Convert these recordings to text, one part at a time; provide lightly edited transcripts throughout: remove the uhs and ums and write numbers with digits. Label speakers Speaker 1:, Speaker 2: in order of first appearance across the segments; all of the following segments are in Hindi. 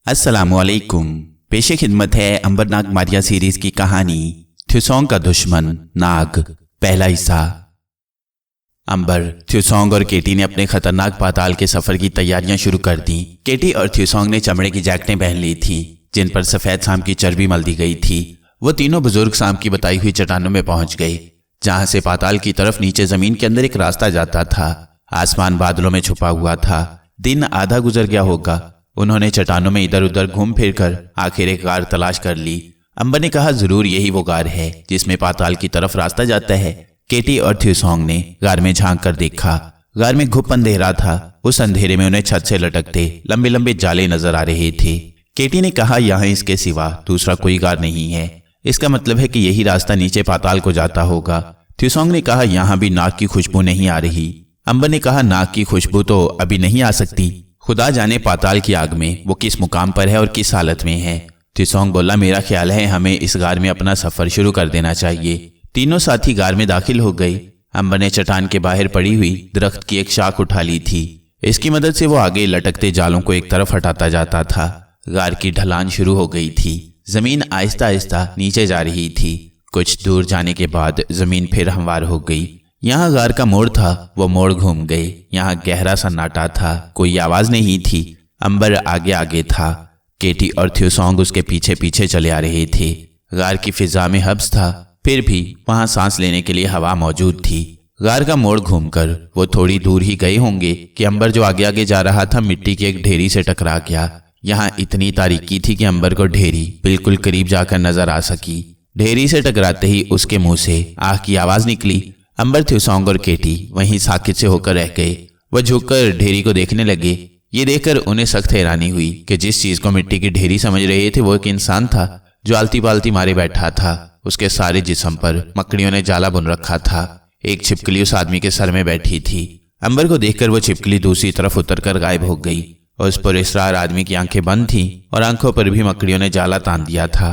Speaker 1: अस्सलामुअलैकुम। पेशे खिदमत है अंबरनाग मारिया सीरीज की कहानी थ्यूसोंग का दुश्मन नाग, पहला हिस्सा। अंबर, थ्यूसोंग और केटी ने अपने खतरनाक पाताल के सफर की तैयारियां शुरू कर दी। केटी और थ्यूसोंग ने चमड़े की जैकेटें पहन ली थी जिन पर सफेद सांप की चर्बी मल दी गई थी। वो तीनों बुजुर्ग सांप की बताई हुई चट्टानों में पहुंच गए जहां से पाताल की तरफ नीचे जमीन के अंदर एक रास्ता जाता था। आसमान बादलों में छुपा हुआ था। दिन आधा गुजर गया होगा। उन्होंने चट्टानों में इधर उधर घूम फिर कर आखिर एक गार तलाश कर ली। अंबर ने कहा, जरूर यही वो गार है जिसमें पाताल की तरफ रास्ता जाता है। केटी और थ्यूसोंग ने गार में झांक कर देखा। गार में घुप अंधेरा था। उस अंधेरे में उन्हें छत से लटकते लंबे लंबे जाले नजर आ रहे थे। केटी ने कहा, यहाँ इसके सिवा दूसरा कोई गार नहीं है। इसका मतलब है कि यही रास्ता नीचे पाताल को जाता होगा। थ्यूसोंग ने कहा, यहाँ भी नाग की खुशबू नहीं आ रही। अंबर ने कहा, नाग की खुशबू तो अभी नहीं आ सकती। खुदा जाने पाताल की आग में वो किस मुकाम पर है और किस हालत में है। थ्यूसोंग बोला, मेरा ख्याल है हमें इस गार में अपना सफर शुरू कर देना चाहिए। तीनों साथी गार में दाखिल हो गए। अंबर ने चट्टान के बाहर पड़ी हुई दरख्त की एक शाख उठा ली थी। इसकी मदद से वो आगे लटकते जालों को एक तरफ हटाता जाता था। गार की ढलान शुरू हो गई थी। जमीन आहिस्ता आहिस्ता नीचे जा रही थी। कुछ दूर जाने के बाद जमीन फिर हमवार हो गई। यहाँ गार का मोड़ था, वो मोड़ घूम गए। यहाँ गहरा सन्नाटा था, कोई आवाज नहीं थी। अंबर आगे आगे था। केटी और थ्यूसोंग उसके पीछे पीछे चले आ रहे थे। गार की फिजा में हब्स था, फिर भी वहां सांस लेने के लिए हवा मौजूद थी। गार का मोड़ घूमकर वो थोड़ी दूर ही गए होंगे कि अंबर जो आगे आगे जा रहा था मिट्टी की एक ढेरी से टकरा गया। यहाँ इतनी तारीकी थी कि अंबर को ढेरी बिल्कुल करीब जाकर नजर आ सकी। ढेरी से टकराते ही उसके मुंह से आह की आवाज निकली। अंबर, थ्यूसोंग और केटी वहीं साकित से होकर रह गए। वह झुककर ढेरी को देखने लगे। ये देखकर उन्हें सख्त हैरानी हुई कि जिस चीज को मिट्टी की ढेरी समझ रहे थे वो एक इंसान था जो आलती पालती मारे बैठा था। उसके सारे जिस्म पर मकड़ियों ने जाला बुन रखा था। एक छिपकली उस आदमी के सर में बैठी थी। अंबर को देखकर वो छिपकली दूसरी तरफ उतरकर गायब हो गई। उस पुरस्कार आदमी की आंखें बंद थी और आंखों पर भी मकड़ियों ने जाला तान दिया था।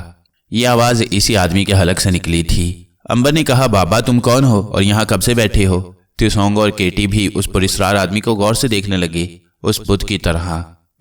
Speaker 1: ये आवाज इसी आदमी के हलक से निकली थी। अंबर ने कहा, बाबा तुम कौन हो और यहाँ कब से बैठे हो? थ्यूसोंग और केटी भी उस पुरस्कार आदमी को गौर से देखने लगे। उस बुत की तरह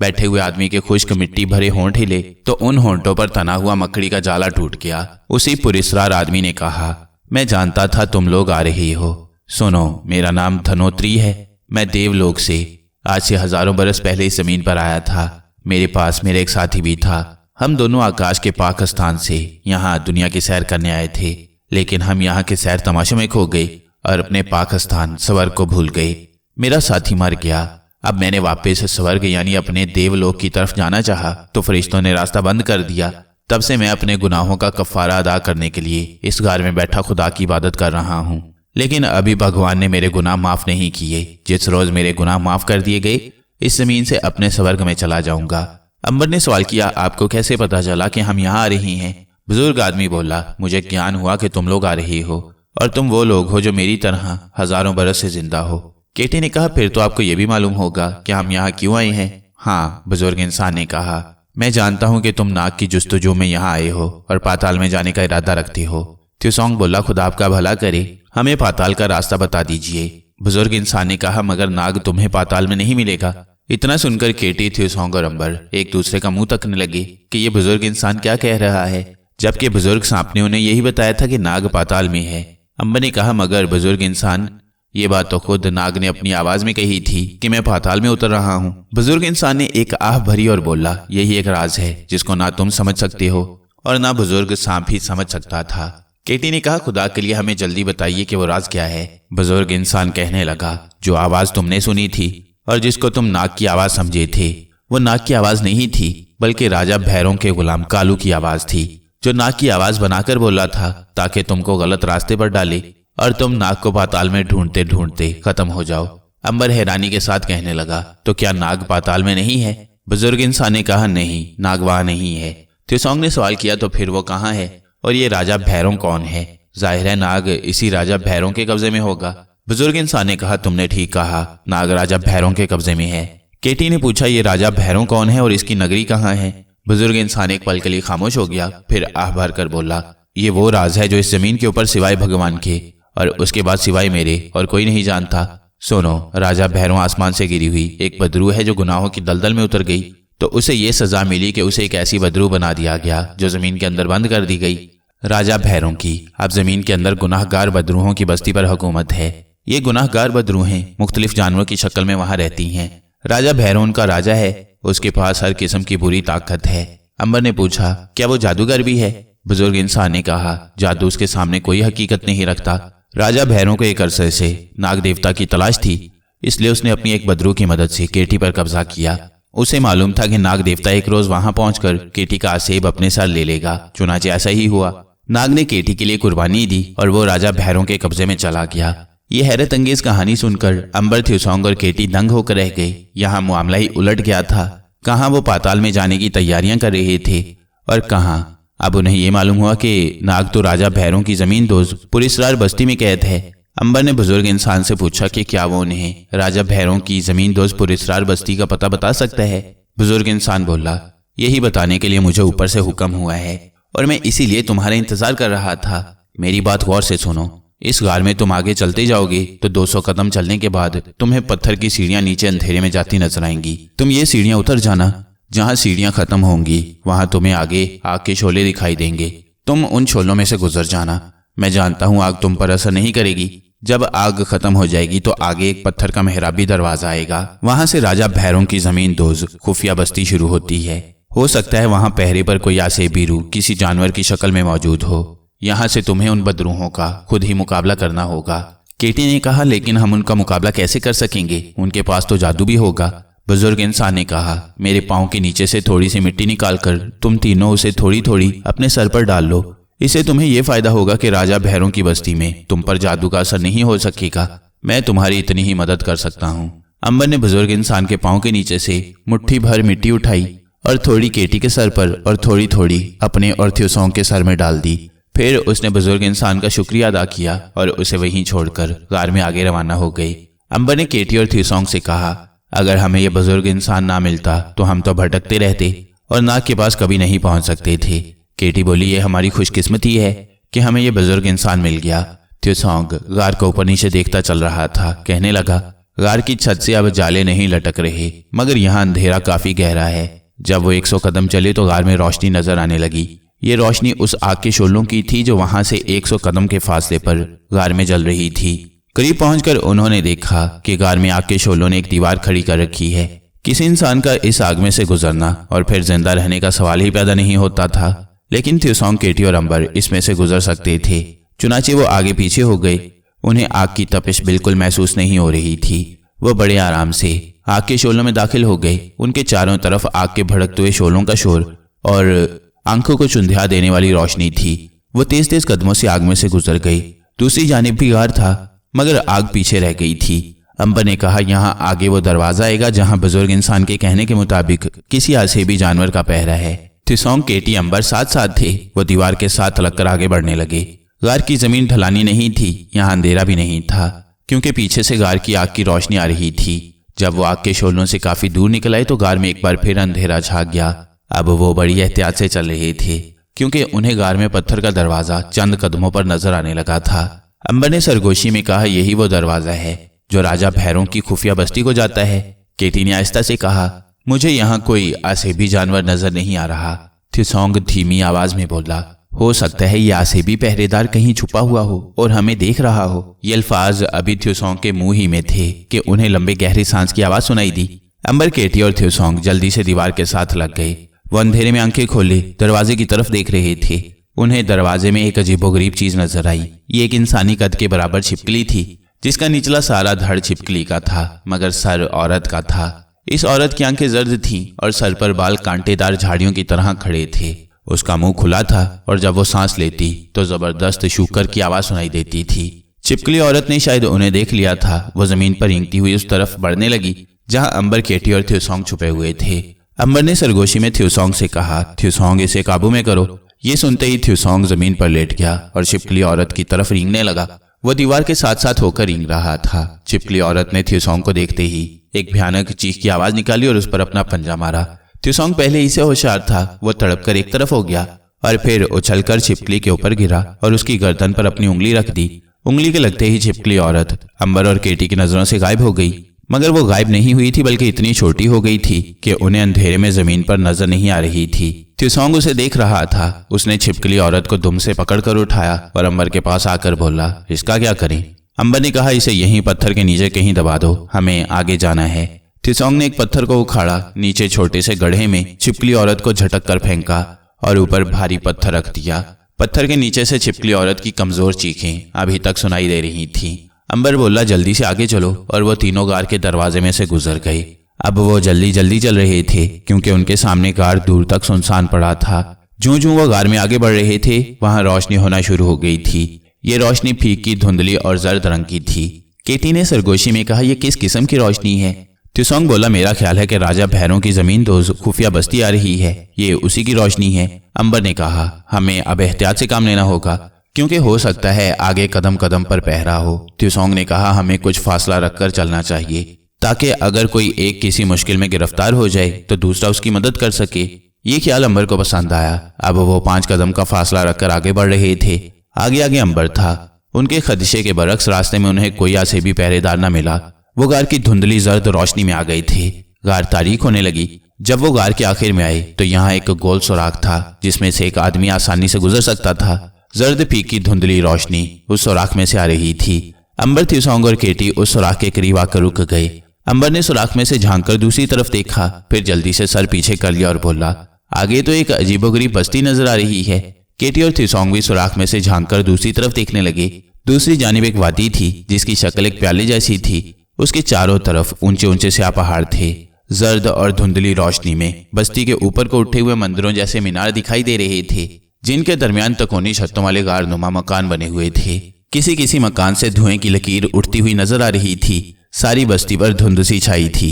Speaker 1: बैठे हुए आदमी के खुश्क मिट्टी भरे होंठ हिले तो उन होंठों पर तना हुआ मकड़ी का जाला टूट गया। उसी पुरस्कार आदमी ने कहा, मैं जानता था तुम लोग आ रहे हो। सुनो, मेरा नाम धनोत्री है। मैं देवलोक से आज से हजारों बरस पहले इस जमीन पर आया था। मेरे पास मेरा एक साथी भी था। हम दोनों आकाश के पाक स्थान से यहाँ दुनिया की सैर करने आए थे, लेकिन हम यहाँ के सैर तमाशे में खो गए और अपने पाक स्थान स्वर्ग को भूल गए। मेरा साथी मर गया। अब मैंने वापस स्वर्ग यानी अपने देवलोक की तरफ जाना चाहा तो फरिश्तों ने रास्ता बंद कर दिया। तब से मैं अपने गुनाहों का कफारा अदा करने के लिए इस गार में बैठा खुदा की इबादत कर रहा हूँ, लेकिन अभी भगवान ने मेरे गुनाह माफ नहीं किए। जिस रोज मेरे गुनाह माफ कर दिए गए इस जमीन से अपने स्वर्ग में चला जाऊंगा। अंबर ने सवाल किया, आपको कैसे पता चला कि हम यहाँ आ रहे हैं? बुजुर्ग आदमी बोला, मुझे ज्ञान हुआ कि तुम लोग आ रहे हो और तुम वो लोग हो जो मेरी तरह हजारों बरस से जिंदा हो। केटी ने कहा, फिर तो आपको यह भी मालूम होगा कि हम यहाँ क्यों आए हैं। हाँ, बुजुर्ग इंसान ने कहा, मैं जानता हूँ कि तुम नाग की जुस्तजू में यहाँ आए हो और पाताल में जाने का इरादा रखते हो। थ्यूसोंग बोला, खुदा आपका भला करे, हमें पाताल का रास्ता बता दीजिए। बुजुर्ग इंसान ने कहा, मगर नाग तुम्हें पाताल में नहीं मिलेगा। इतना सुनकर केटी, थ्यूसोंग और अंबर एक दूसरे का मुंह तकने लगे कि ये बुजुर्ग इंसान क्या कह रहा है, जबकि बुजुर्ग सांप ने उन्हें यही बताया था कि नाग पाताल में है। अंबर ने कहा, मगर बुजुर्ग इंसान, ये बात तो खुद नाग ने अपनी आवाज में कही थी कि मैं पाताल में उतर रहा हूँ। बुजुर्ग इंसान ने एक आह भरी और बोला, यही एक राज है जिसको ना तुम समझ सकते हो और ना बुजुर्ग सांप ही समझ सकता था। केटी ने कहा, खुदा के लिए हमें जल्दी बताइए कि वो राज क्या है। बुजुर्ग इंसान कहने लगा, जो आवाज तुमने सुनी थी और जिसको तुम नाग की आवाज समझे थे, वो नाग की आवाज नहीं थी बल्कि राजा भैरों के गुलाम कालू की आवाज थी, जो नाग की आवाज बनाकर बोला था ताकि तुमको गलत रास्ते पर डाले और तुम नाग को पाताल में ढूंढते ढूंढते खत्म हो जाओ। अंबर हैरानी के साथ कहने लगा, तो क्या नाग पाताल में नहीं है? बुजुर्ग इंसान ने कहा, नहीं, नाग वहां नहीं है। थ्यूसोंग ने सवाल किया, तो फिर वो कहाँ है और ये राजा भैरों कौन है? जाहिर है नाग इसी राजा भैरों के कब्जे में होगा। बुजुर्ग इंसान ने कहा, तुमने ठीक कहा, नाग राजा भैरों के कब्जे में है। केटी ने पूछा, ये राजा भैरों कौन है और इसकी नगरी कहाँ है? बुजुर्ग इंसान एक पल के लिए खामोश हो गया, फिर आह भर कर बोला, ये वो राज है जो इस जमीन के ऊपर सिवाय भगवान के और उसके बाद सिवाय मेरे और कोई नहीं जानता। सुनो, राजा भैरों आसमान से गिरी हुई एक बदरू है जो गुनाहों की दलदल में उतर गई तो उसे ये सजा मिली कि उसे एक ऐसी बदरू बना दिया गया जो जमीन के अंदर बंद कर दी गई। राजा भैरों की अब जमीन के अंदर गुनाहगार बदरूहों की बस्ती पर हुकूमत है। ये गुनाहगार बदरूहें मुख्तलिफ जानवरों की शक्ल में वहां रहती हैं। राजा भैरों उनका राजा है, उसके पास हर किस्म की बुरी ताकत है। अंबर ने पूछा, क्या वो जादूगर भी है? बुजुर्ग इंसान ने कहा, जादू उसके सामने कोई हकीकत नहीं रखता। राजा भैरों को एक अरसे से नाग देवता की तलाश थी, इसलिए उसने अपनी एक बदरू की मदद से केटी पर कब्जा किया। उसे मालूम था कि नाग देवता एक रोज वहां पहुंचकर केटी का आसेब अपने साथ ले लेगा। चुनाचे ऐसा ही हुआ। नाग ने केटी के लिए कुर्बानी दी और वो राजा भैरों के कब्जे में चला गया। ये हैरत अंगेज कहानी सुनकर अंबर, थ्यूसोंग और केटी दंग होकर रह गए। यहाँ मामला ही उलट गया था। कहाँ वो पाताल में जाने की तैयारियां कर रहे थे और कहाँ अब उन्हें ये मालूम हुआ कि नाग तो राजा भैरों की जमीन दोज पुरिसरार बस्ती में कैद है। अंबर ने बुजुर्ग इंसान से पूछा कि क्या वो उन्हें राजा भैरों की जमीन दोज पुरिसरार बस्ती का पता बता सकता है। बुजुर्ग इंसान बोला, यही बताने के लिए मुझे ऊपर से हुक्म हुआ है और मैं इसीलिए तुम्हारा इंतजार कर रहा था। मेरी बात गौर से सुनो। इस गार में तुम आगे चलते जाओगे तो 200 कदम चलने के बाद तुम्हें पत्थर की सीढ़ियां नीचे अंधेरे में जाती नजर आएंगी। तुम ये सीढ़ियां उतर जाना। जहां सीढ़ियां खत्म होंगी वहां तुम्हें आगे आग के शोले दिखाई देंगे। तुम उन शोलों में से गुजर जाना। मैं जानता हूं आग तुम पर असर नहीं करेगी। जब आग खत्म हो जाएगी तो आगे एक पत्थर का मेहराबी दरवाजा आएगा। वहां से राजा भैरों की जमीन दोज खुफिया बस्ती शुरू होती है। हो सकता है वहां पहरे पर कोई आसेबी रूह किसी जानवर की शक्ल में मौजूद हो। यहाँ से तुम्हें उन बदरूहों का खुद ही मुकाबला करना होगा। केटी ने कहा, लेकिन हम उनका मुकाबला कैसे कर सकेंगे? उनके पास तो जादू भी होगा। बुजुर्ग इंसान ने कहा, मेरे पाँव के नीचे से थोड़ी सी मिट्टी निकालकर तुम तीनों उसे थोड़ी थोड़ी अपने सर पर डाल लो। इससे तुम्हें यह फायदा होगा कि राजा भैरों की बस्ती में तुम पर जादू का असर नहीं हो सकेगा। मैं तुम्हारी इतनी ही मदद कर सकता हूँ। अंबर ने बुजुर्ग इंसान के पाँव के नीचे से मुट्ठी भर मिट्टी उठाई और थोड़ी केटी के सर पर और थोड़ी थोड़ी अपने और थ्यूसोंग के सर में डाल दी। फिर उसने बुजुर्ग इंसान का शुक्रिया अदा किया और उसे वहीं छोड़कर गार में आगे रवाना हो गई। अंबर ने केटी और थ्यूसोंग से कहा, अगर हमें यह बुजुर्ग इंसान ना मिलता तो हम तो भटकते रहते और नाग के पास कभी नहीं पहुंच सकते थे। केटी बोली, ये हमारी खुशकिस्मती है कि हमें यह बुजुर्ग इंसान मिल गया। थ्यूसोंग गार को ऊपर नीचे देखता चल रहा था। कहने लगा, गार की छत से अब जाले नहीं लटक रहे, मगर यहाँ अंधेरा काफी गहरा है। जब वो 100 कदम चले तो गार में रोशनी नजर आने लगी। ये रोशनी उस आग के शोलों की थी जो वहां से 100 कदम के फासले पर गार में जल रही थी। करीब पहुंचकर उन्होंने देखा कि गार में आग के शोलों ने एक दीवार खड़ी कर रखी है। किसी इंसान का इस आग में से गुजरना और फिर जिंदा रहने का सवाल ही पैदा नहीं होता था, लेकिन थ्यूसोंग, केटी और अंबर इसमें से गुजर सकते थे। चुनाचे वो आगे पीछे हो गए। उन्हें आग की तपिश बिल्कुल महसूस नहीं हो रही थी। वो बड़े आराम से आग के शोलों में दाखिल हो गए। उनके चारों तरफ आग के भड़कते हुए शोलों का शोर और आंखों को चुंधिया देने वाली रोशनी थी। वो तेज तेज कदमों से आग में से गुजर गई। दूसरी जानिब भी गार था, मगर आग पीछे रह गई थी। अंबर ने कहा, यहाँ आगे वो दरवाजा आएगा जहाँ बुजुर्ग इंसान के कहने के मुताबिक किसी आसेबी जानवर का पहरा है। थ्यूसोंग, केटी, अंबर साथ साथ थे। वो दीवार के साथ लगकर आगे बढ़ने लगे। गार की जमीन ढलानी नहीं थी, यहाँ अंधेरा भी नहीं था, क्योंकि पीछे से गार की आग की रोशनी आ रही थी। जब वो आग के शोलों से काफी दूर निकल आए तो गार में एक बार फिर अंधेरा छा गया। अब वो बड़ी एहतियात से चल रहे थे, क्योंकि उन्हें गार में पत्थर का दरवाजा चंद कदमों पर नजर आने लगा था। अंबर ने सरगोशी में कहा, यही वो दरवाजा है जो राजा भैरों की खुफिया बस्ती को जाता है। केटी ने आहिस्ता से कहा, मुझे यहाँ कोई आसेबी जानवर नजर नहीं आ रहा। थ्यूसोंग धीमी आवाज में बोला, हो सकता है ये आसेबी पहरेदार कहीं छुपा हुआ हो और हमें देख रहा हो। ये अल्फाज अभी थ्यूसोंग के मुंह ही में थे कि उन्हें लंबे गहरी सांस की आवाज सुनाई दी। अंबर, केटी और थ्यूसोंग जल्दी से दीवार के साथ लग गए। वो अंधेरे में आंखें खोले दरवाजे की तरफ देख रहे थे। उन्हें दरवाजे में एक अजीबोगरीब चीज नजर आई। ये एक इंसानी कद के बराबर छिपकली थी, जिसका निचला सारा धड़ छिपकली का था, मगर सर औरत का था। इस औरत की आंखें जर्द थीं और सर पर बाल कांटेदार झाड़ियों की तरह खड़े थे। उसका मुंह खुला था और जब वो सांस लेती तो जबरदस्त शूकर की आवाज सुनाई देती थी। छिपकली औरत ने शायद उन्हें देख लिया था। वो जमीन पर रेंगती हुई उस तरफ बढ़ने लगी जहां अंबर, केटी और थ्यूसोंग छुपे हुए थे। अंबर ने सरगोशी में थ्यूसोंग से कहा, थ्यूसोंग, इसे काबू में करो। ये सुनते ही थ्यूसोंग जमीन पर लेट गया और छिपकली औरत की तरफ रेंगने लगा। वो दीवार के साथ साथ होकर रेंग रहा था। छिपकली औरत ने थ्यूसोंग को देखते ही एक भयानक चीख की आवाज निकाली और उस पर अपना पंजा मारा। थ्यूसोंग पहले ही से होशियार था। वो तड़पकर एक तरफ हो गया और फिर उछलकर छिपकली के ऊपर गिरा और उसकी गर्दन पर अपनी उंगली रख दी। उंगली के लगते ही छिपकली औरत अंबर और केटी की नजरों से गायब हो गई। मगर वो गायब नहीं हुई थी, बल्कि इतनी छोटी हो गई थी कि उन्हें अंधेरे में जमीन पर नजर नहीं आ रही थी। त्सोंग उसे देख रहा था। उसने छिपकली औरत को दुम से पकड़कर उठाया और अंबर के पास आकर बोला, इसका क्या करें? अंबर ने कहा, इसे यहीं पत्थर के नीचे कहीं दबा दो, हमें आगे जाना है। त्सोंग ने एक पत्थर को उखाड़ा, नीचे छोटे से गड्ढे में छिपकली औरत को झटक कर फेंका और ऊपर भारी पत्थर रख दिया। पत्थर के नीचे से छिपकली औरत की कमजोर चीखें अभी तक सुनाई दे रही थीं। अंबर बोला, जल्दी से आगे चलो, और वो तीनों गार के दरवाजे में से गुजर गए। अब वो जल्दी जल्दी चल रहे थे क्योंकि उनके सामने गार दूर तक सुनसान पड़ा था। ज्यों ज्यों वो गार में आगे बढ़ रहे थे, वहां रोशनी होना शुरू हो गई थी। ये रोशनी फीकी, धुंधली और जर्द रंग की थी। केटी ने सरगोशी में कहा, यह किस किस्म की रोशनी है? त्सोंग बोला, मेरा ख्याल है कि राजा भैरों की जमींदोज खुफिया बस्ती आ रही है, ये उसी की रोशनी है। अंबर ने कहा, हमें अब एहतियात से काम लेना होगा क्योंकि हो सकता है आगे कदम कदम पर पहरा हो। त्सोंग ने कहा, हमें कुछ फासला रखकर चलना चाहिए ताकि अगर कोई एक किसी मुश्किल में गिरफ्तार हो जाए तो दूसरा उसकी मदद कर सके। ये ख्याल अंबर को पसंद आया। अब वो 5 कदम का फासला रखकर आगे बढ़ रहे थे। आगे आगे अंबर था। उनके खदशे के बरक्स रास्ते में उन्हें कोई आसेबी पहरेदार न मिला। वो गार की धुंधली जर्द रोशनी में आ गए थे। गार तारीख होने लगी। जब वो गार के आखिर में आए तो यहाँ एक गोल सुराख था जिसमें से एक आदमी आसानी से गुजर सकता था। जर्द फीकी धुंधली रोशनी उस सुराख में से आ रही थी। अंबर, त्सोंग और केटी उस सुराख के करीब आकर रुक गए। अंबर ने सुराख में से झांककर दूसरी तरफ देखा, फिर जल्दी से सर पीछे कर लिया और बोला, आगे तो एक अजीबोगरीब बस्ती नजर आ रही है। केटी और त्सोंग भी सुराख में से झांककर दूसरी तरफ देखने लगे। दूसरी जानिब एक वादी थी जिसकी शक्ल एक प्याले जैसी थी। उसके चारों तरफ ऊंचे ऊंचे स्याह पहाड़ थे। जर्द और धुंधली रोशनी में बस्ती के ऊपर को उठे हुए मंदिरों जैसे मीनार दिखाई दे रहे थे जिनके दरमियान तकोनी छतों वाले गार नुमा मकान बने हुए थे। किसी किसी मकान से धुएं की लकीर उठती हुई नजर आ रही थी। सारी बस्ती पर धुंध सी छाई थी।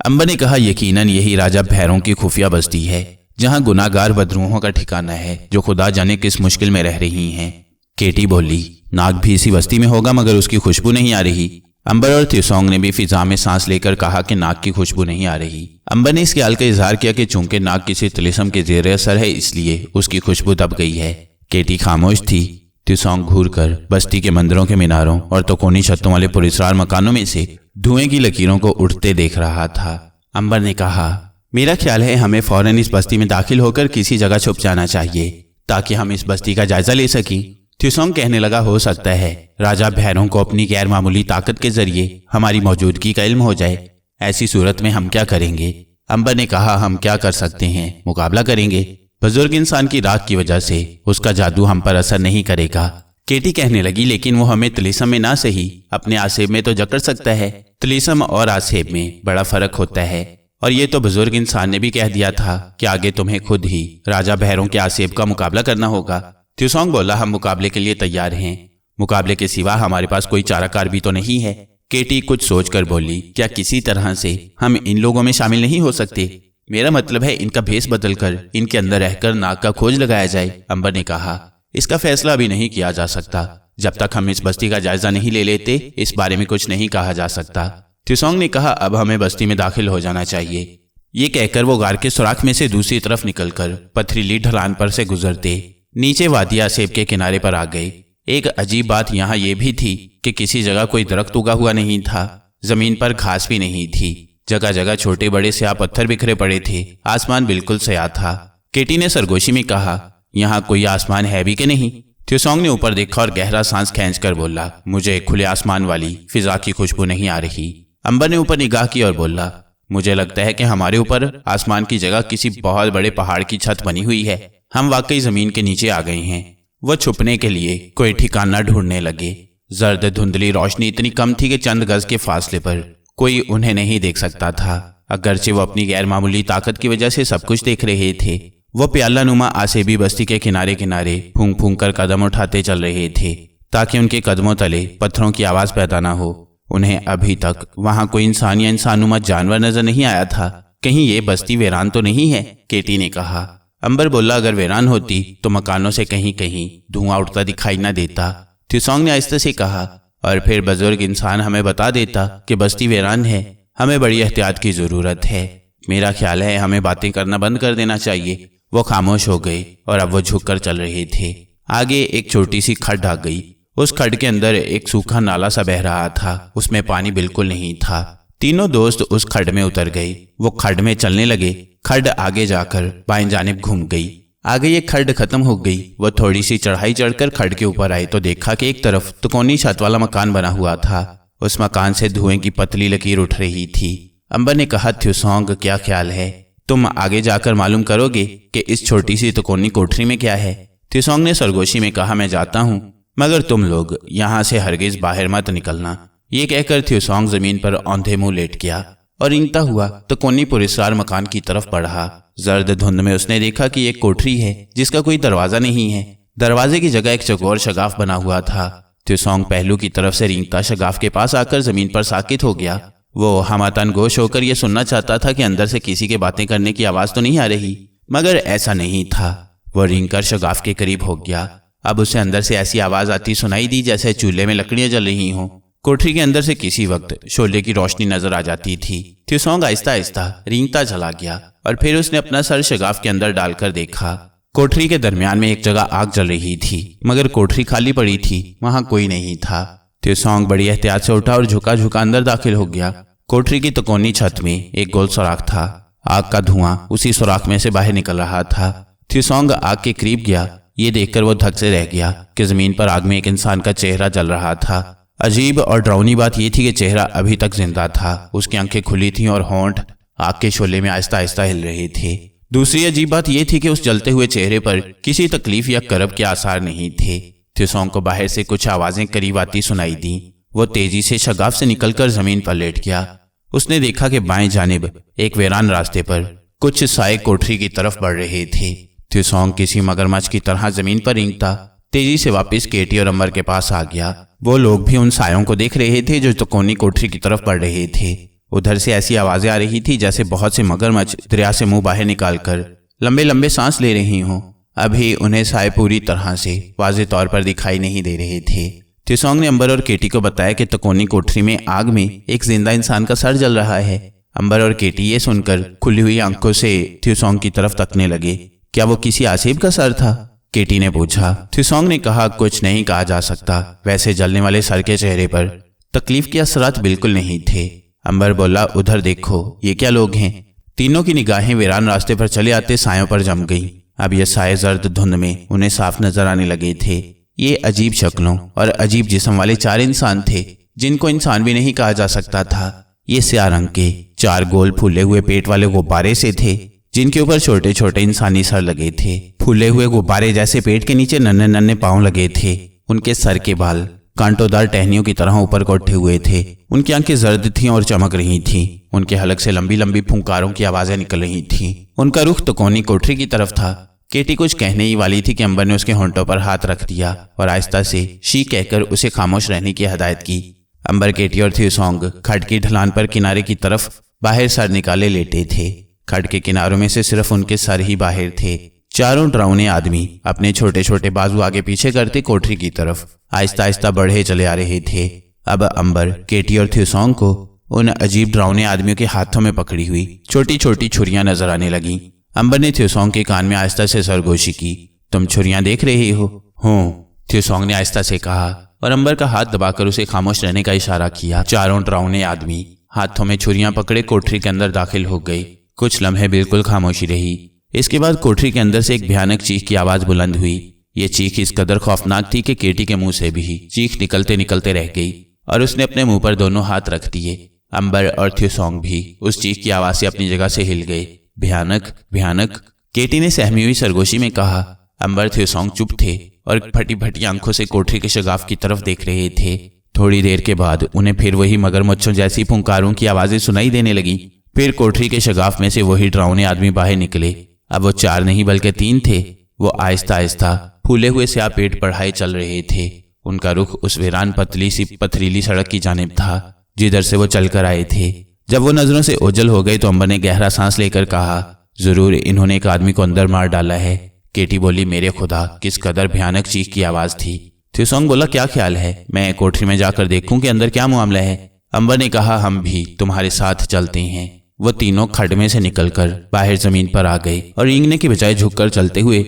Speaker 1: अंबर ने कहा, यकीनन यही राजा भैरों की खुफिया बस्ती है जहां गुनाहगार बदरूहों का ठिकाना है जो खुदा जाने किस मुश्किल में रह रही हैं। केटी बोली, नाग भी इसी बस्ती में होगा मगर उसकी खुशबू नहीं आ रही। अंबर और त्सोंग ने भी फिजा में सांस लेकर कहा कि नाग की खुशबू नहीं आ रही। अंबर ने इस ख्याल का इजहार किया कि चूंकि नाग किसी तिलिस्म के जेर असर है इसलिए उसकी खुशबू दब गई है। केटी खामोश थी। त्सोंग घूरकर बस्ती के मंदिरों के मीनारों और तकोनी छतों वाले पुरस्कार मकानों में से धुएं की लकीरों को उठते देख रहा था। अंबर ने कहा, मेरा ख्याल है हमें फौरन इस बस्ती में दाखिल होकर किसी जगह छुप जाना चाहिए ताकि हम इस बस्ती का जायजा ले सकें। त्सोंग कहने लगा, हो सकता है राजा भैरों को अपनी गैर मामूली ताकत के जरिए हमारी मौजूदगी का इल्म हो जाए। ऐसी सूरत में हम क्या करेंगे? अंबर ने कहा, हम क्या कर सकते हैं, मुकाबला करेंगे। बुजुर्ग इंसान की राख की वजह से उसका जादू हम पर असर नहीं करेगा। केटी कहने लगी, लेकिन वो हमें तिलिस्म में ना सही अपने आसेब में तो जकड़ सकता है। तिलिस्म और आसेब में बड़ा फर्क होता है और ये तो बुजुर्ग इंसान ने भी कह दिया था कि आगे तुम्हें खुद ही राजा भैरों के आसेब का मुकाबला करना होगा। त्सोंग बोला, हम मुकाबले के लिए तैयार हैं। मुकाबले के सिवा हमारे पास कोई चाराकार भी तो नहीं है। केटी कुछ सोचकर बोली, क्या किसी तरह से हम इन लोगों में शामिल नहीं हो सकते? मेरा मतलब है इनका भेष बदलकर इनके अंदर रहकर नाग का खोज लगाया जाए। अंबर ने कहा, इसका फैसला अभी नहीं किया जा सकता। जब तक हम इस बस्ती का जायजा नहीं ले लेते इस बारे में कुछ नहीं कहा जा सकता। त्सोंग ने कहा, अब हमें बस्ती में दाखिल हो जाना चाहिए। ये कहकर वो गार के सुराख में से दूसरी तरफ निकलकर पथरीली ढलान पर से गुजरते नीचे वादी आसेब के किनारे पर आ गए। एक अजीब बात यहाँ ये भी थी कि किसी जगह कोई दरख्त उगा हुआ नहीं था। जमीन पर घास भी नहीं थी। जगह जगह छोटे बड़े स्याह पत्थर बिखरे पड़े थे। आसमान बिल्कुल स्याह था। केटी ने सरगोशी में कहा, यहाँ कोई आसमान है भी कि नहीं? त्सोंग ने ऊपर देखा और गहरा सांस खींचकर बोला, मुझे खुले आसमान वाली फिजा की खुशबू नहीं आ रही। अंबर ने ऊपर निगाह की और बोला, मुझे लगता है कि हमारे ऊपर आसमान की जगह किसी बहुत बड़े पहाड़ की छत बनी हुई है। हम वाकई जमीन के नीचे आ गए हैं। वह छुपने के लिए कोई ठिकाना ढूंढने लगे। जर्द धुंधली रोशनी इतनी कम थी कि चंद गज के फासले पर कोई उन्हें नहीं देख सकता था। अगरचे वो अपनी गैर मामूली ताकत की वजह से सब कुछ देख रहे थे। वो प्याला नुमा आसेबी बस्ती के किनारे किनारे फूंक फूंक कर कदम उठाते चल रहे थे ताकि उनके कदमों तले पत्थरों की आवाज पैदा ना हो। उन्हें अभी तक वहां कोई इंसान या इंसानुमा जानवर नजर नहीं आया था। कहीं ये बस्ती वीरान तो नहीं है? केटी ने कहा। अंबर बोला, अगर वीरान होती तो मकानों से कहीं कहीं धुआं उठता दिखाई न देता। त्सोंग ने आहिस्ते से कहा, और फिर बुजुर्ग इंसान हमें बता देता कि बस्ती वीरान है। हमें बड़ी एहतियात की जरूरत है। मेरा ख्याल है हमें बातें करना बंद कर देना चाहिए। वो खामोश हो गए और अब वो झुककर चल रहे थे। आगे एक छोटी सी खड्ड आ गई। उस खड्ड के अंदर एक सूखा नाला सा बह रहा था। उसमें पानी बिल्कुल नहीं था। तीनों दोस्त उस खड्ड में उतर गए। वो खड्ड में चलने लगे। खड्ड आगे जाकर बाएं जानिब घूम गई। आगे ये खड्ड खत्म हो गई। वो थोड़ी सी चढ़ाई चढ़कर खड्ड के ऊपर आए तो देखा कि एक तरफ तिकोनी छत वाला मकान बना हुआ था। उस मकान से धुएं की पतली लकीर उठ रही थी। अंबर ने कहा, थ्यूसोंग, क्या ख्याल है? तुम आगे जाकर मालूम करोगे कि इस छोटी सी तिकोनी कोठरी में क्या है? थ्यूसोंग ने सरगोशी में कहा, मैं जाता हूँ, मगर तुम लोग यहाँ से हरगिज बाहर मत निकलना। ये कहकर थ्यूसोंग जमीन पर औंधे मुंह लेट गया और रेंगता हुआ तिकोनी पुरस्कार मकान की तरफ बढ़ा। जर्द धुंध में उसने देखा कि एक कोठरी है जिसका कोई दरवाजा नहीं है। दरवाजे की जगह एक चौकोर शगाफ बना हुआ था। थ्यूसोंग पहलू की तरफ से रेंगता शगाफ के पास आकर जमीन पर साकित हो गया। वो हमातन गोश होकर यह सुनना चाहता था कि अंदर से किसी के बातें करने की आवाज तो नहीं आ रही, मगर ऐसा नहीं था। वो रेंगकर शगाफ के करीब हो गया। अब उसे अंदर से ऐसी आवाज आती सुनाई दी जैसे चूल्हे में लकड़ियां जल रही हों। कोठरी के अंदर से किसी वक्त शोले की रोशनी नजर आ जाती थी। थ्यूसोंग आहिस्ता आहिस्ता रेंगता चला गया और फिर उसने अपना सर शगाफ के अंदर डालकर देखा। कोठरी के दरमियान में एक जगह आग जल रही थी, मगर कोठरी खाली पड़ी थी, वहां कोई नहीं था। थ्यूसोंग बड़ी एहतियात से उठा और झुका झुका अंदर दाखिल हो गया। कोठरी की तिकोनी छत में एक गोल सुराख था। आग का धुआं उसी सुराख में से बाहर निकल रहा था। थ्यूसोंग आग के करीब गया। ये देखकर वो धक से रह गया कि जमीन पर आग में एक इंसान का चेहरा जल रहा था। अजीब और डरावनी बात यह थी कि चेहरा अभी तक जिंदा था। उसकी आंखें खुली थीं और होंठ आग के शोले में आहिस्ता आहिस्ता हिल रहे थे। दूसरी अजीब बात यह थी कि उस जलते हुए चेहरे पर किसी तकलीफ या करब के आसार नहीं थे। थ्यूसोंग को बाहर से कुछ आवाजें करीब आती सुनाई दी। वो तेजी से शगाफ से निकलकर जमीन पर लेट गया। उसने देखा कि बाएं जानिब एक वीरान रास्ते पर कुछ साए कोठरी की तरफ बढ़ रहे थे। थ्यूसोंग किसी मगरमच्छ की तरह जमीन पर रेंगता तेजी से वापस केटी और अंबर के पास आ गया। वो लोग भी उन सायों को देख रहे थे जो तिकोनी कोठरी की तरफ बढ़ रहे थे। उधर से ऐसी आवाजें आ रही थी जैसे बहुत से मगरमच्छ दरिया से मुंह बाहर निकालकर लंबे लंबे सांस ले रही हों। अभी उन्हें साए पूरी तरह से वाज़ेह तौर पर दिखाई नहीं दे रहे थे। थ्यूसोंग ने अंबर और केटी को बताया कि तिकोनी कोठरी में आग में एक जिंदा इंसान का सर जल रहा है। अंबर और केटी ये सुनकर खुली हुई आंखों से थ्यूसोंग की तरफ तकने लगे। क्या वो किसी आसिफ का सर था? केटी ने पूछा। थ्यूसोंग ने कहा, कुछ नहीं कहा जा सकता। वैसे जलने वाले सर के चेहरे पर तकलीफ के असरात बिल्कुल नहीं थे। अंबर बोला, उधर देखो, ये क्या लोग हैं? तीनों की निगाहें वीरान रास्ते पर चले आते सायों पर जम गई। अब ये साए जर्द धुंध में उन्हें साफ नजर आने लगे थे। ये अजीब शक्लों और अजीब जिस्म वाले 4 इंसान थे जिनको इंसान भी नहीं कहा जा सकता था। ये स्याह रंग के 4 गोल फूले हुए पेट वाले गुब्बारे से थे जिनके ऊपर छोटे छोटे इंसानी सर लगे थे। फूले हुए गुब्बारे जैसे पेट के नीचे नन्हे नन्हे पांव लगे थे। उनके सर के बाल कांटोदार टहनियों की तरह ऊपर को उठे हुए थे। उनकी आंखें जर्द थीं और चमक रही थीं। उनके हलक से लंबी लंबी फुंकारों की आवाजें निकल रही थीं। उनका रुख तिकोनी कोठरी की तरफ था। केटी कुछ कहने ही वाली थी कि अंबर ने उसके होंठों पर हाथ रख दिया और आहिस्ता से शी कहकर उसे खामोश रहने की हदायत की। अंबर, केटी और थ्यूसोंग खड्ड की ढलान पर किनारे की तरफ बाहर सर निकाले लेटे थे। खड्ड के किनारों में से सिर्फ उनके सर ही बाहर थे। चारों डरावने आदमी अपने छोटे छोटे बाजू आगे पीछे करते कोठरी की तरफ आहिस्ता आहिस्ता बढ़े चले आ रहे थे। अब अंबर, केटी और थ्यूसोंग को उन अजीब डरावने आदमियों के हाथों में पकड़ी हुई छोटी छोटी छुरियां नजर आने लगी। अंबर ने थ्यूसोंग के कान में आहिस्ता से सरगोशी की। तुम छुरियां देख रहे हो? हूँ, थ्यूसोंग ने आहिस्ता से कहा और अंबर का हाथ दबाकर उसे खामोश रहने का इशारा किया। चारों डरावने आदमी हाथों में छुरियां पकड़े कोठरी के अंदर दाखिल हो गए। कुछ लम्हे बिल्कुल खामोशी रही। इसके बाद कोठरी के अंदर से एक भयानक चीख की आवाज बुलंद हुई। ये चीख इस कदर खौफनाक थी कि केटी के मुंह से भी चीख निकलते निकलते रह गई और उसने अपने मुंह पर दोनों हाथ रख दिए। अंबर और थ्यूसोंग भी उस चीख की आवाज से अपनी जगह से हिल गए। भयानक, भयानक, केटी ने सहमी हुई सरगोशी में कहा। अंबर, थ्यूसोंग चुप थे और फटी फटी आंखों से कोठरी के शगाफ की तरफ देख रहे थे। थोड़ी देर के बाद उन्हें फिर वही मगरमच्छों जैसी फुंकारों की आवाजें सुनाई देने लगी। फिर कोठरी के शगाफ में से वही डरावने आदमी बाहर निकले। अब वो 4 नहीं बल्कि 3 थे। वो आहिस्ता आहिस्ता फूले हुए स्याह पेट बढ़ाए चल रहे थे। उनका रुख उस वीरान पतली सी पथरीली सड़क की जानिब था जिधर से वो चलकर आए थे। जब वो नजरों से ओझल हो गए तो अंबर ने गहरा सांस लेकर कहा, जरूर इन्होंने एक आदमी को अंदर मार डाला है। केटी बोली, मेरे खुदा, किस कदर भयानक चीख की आवाज थी। थ्यूसोंग बोला, क्या ख्याल है, मैं कोठरी में जाकर देखूं कि अंदर क्या मामला है? अंबर ने कहा, हम भी तुम्हारे साथ चलते हैं। वो तीनों खड्ड में से निकलकर बाहर जमीन पर आ गए और रेंगने की बजाय झुककर चलते हुए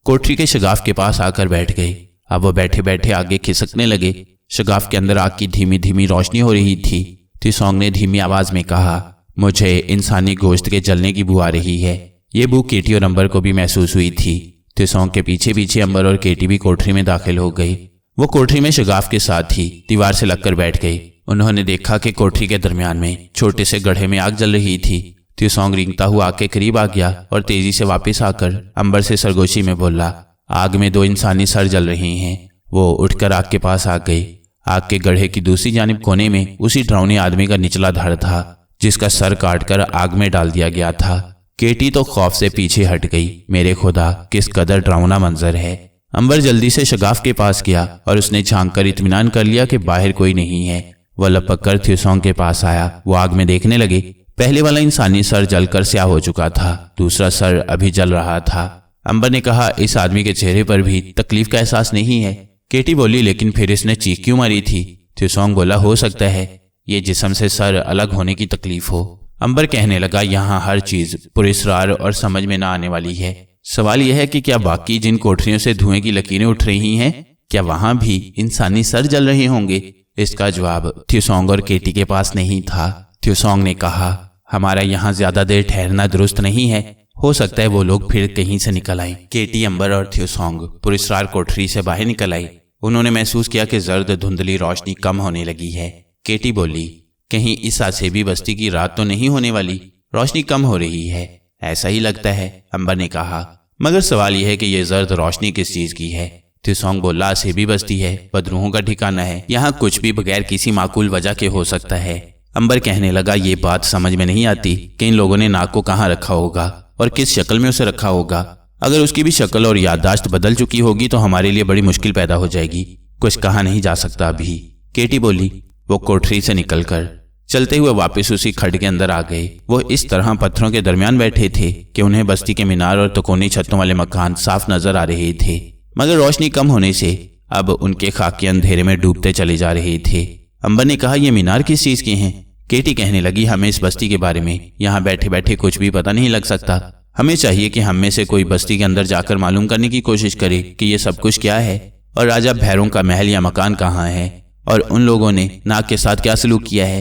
Speaker 1: कोठरी के शगाफ के पास आकर बैठ गए। अब वो बैठे बैठे आगे खिसकने लगे। शगाफ के अंदर आग की धीमी धीमी रोशनी हो रही थी। त्सोंग ने धीमी आवाज में कहा, मुझे इंसानी गोश्त के जलने की बू आ रही है। ये बू केटी और अंबर को भी महसूस हुई थी। त्सोंग के पीछे पीछे अंबर और केटी भी कोठरी में दाखिल हो गई। वो कोठरी में शगाफ के साथ ही दीवार से लगकर बैठ गई। उन्होंने देखा कि कोठरी के दरमियान में छोटे से गड्ढे में आग जल रही थी। त्सोंग रेंगता हुआ आग के करीब आ गया और तेजी से वापस आकर अंबर से सरगोशी में बोला, आग में 2 इंसानी सर जल रहे हैं। वो उठकर आग के पास आ गई। आग के गड्ढे की दूसरी जानिब कोने में उसी डरावने आदमी का निचला धड़ था, जिसका सर काटकर आग में डाल दिया गया था। केटी तो खौफ से पीछे हट गई। मेरे खुदा, किस कदर डरावना मंजर है। अंबर जल्दी से शगाफ के पास गया और उसने झांक कर इत्मीनान कर लिया कि बाहर कोई नहीं है। वह लपक कर त्सोंग के पास आया। वो आग में देखने लगे। पहले वाला इंसानी सर जलकर स्याह हो चुका था, दूसरा सर अभी जल रहा था। अंबर ने कहा, इस आदमी के चेहरे पर भी तकलीफ का एहसास नहीं है। केटी बोली, लेकिन फिर इसने चीख क्यों मारी थी? त्सोंग बोला, हो सकता है ये जिस्म से सर अलग होने की तकलीफ हो। अंबर कहने लगा, यहाँ हर चीज पुरस्कार और समझ में ना आने वाली है। सवाल यह है कि क्या बाकी जिन कोठरियों से धुएं की लकीरें उठ रही हैं, क्या वहां भी इंसानी सर जल रहे होंगे? इसका जवाब त्सोंग और केटी के पास नहीं था। त्सोंग ने कहा, हमारा यहाँ ज्यादा देर ठहरना दुरुस्त नहीं है। हो सकता है वो लोग फिर कहीं से निकल आए। केटी, अंबर और त्सोंग पुरस्कार कोठरी से बाहर निकल आई। उन्होंने महसूस किया कि जर्द धुंधली रोशनी कम होने लगी है। केटी बोली, कहीं इस आसेबी बस्ती की रात तो नहीं होने वाली? रोशनी कम हो रही है। ऐसा ही लगता है, अंबर ने कहा, मगर सवाल यह है कि यह जर्द रोशनी किस चीज की है? त्सोंग बोला, आसेबी बस्ती है, बदरूहों का ठिकाना है। यहाँ कुछ भी बगैर किसी माकूल वजह के हो सकता है। अंबर कहने लगा, ये बात समझ में नहीं आती कि इन लोगों ने नाक को कहाँ रखा होगा और किस शक्ल में उसे रखा होगा। अगर उसकी भी शक्ल और याददाश्त बदल चुकी होगी तो हमारे लिए बड़ी मुश्किल पैदा हो जाएगी। कुछ कहा नहीं जा सकता अभी। केटी बोली। वो कोठरी से निकलकर चलते हुए वापस उसी खड्ड के अंदर आ गए। वो इस तरह पत्थरों के दरमियान बैठे थे कि उन्हें बस्ती के मीनार और तकोनी छतों वाले मकान साफ नजर आ रहे थे, मगर रोशनी कम होने से अब उनके खाकी अंधेरे में डूबते चले जा रहे थे। अंबर ने कहा, ये मीनार किस चीज के हैं? केटी कहने लगी, हमें इस बस्ती के बारे में यहाँ बैठे बैठे कुछ भी पता नहीं लग सकता। हमें चाहिए कि हम में से कोई बस्ती के अंदर जाकर मालूम करने की कोशिश करे कि ये सब कुछ क्या है और राजा भैरों का महल या मकान कहाँ है और उन लोगों ने नाग के साथ क्या सलूक किया है।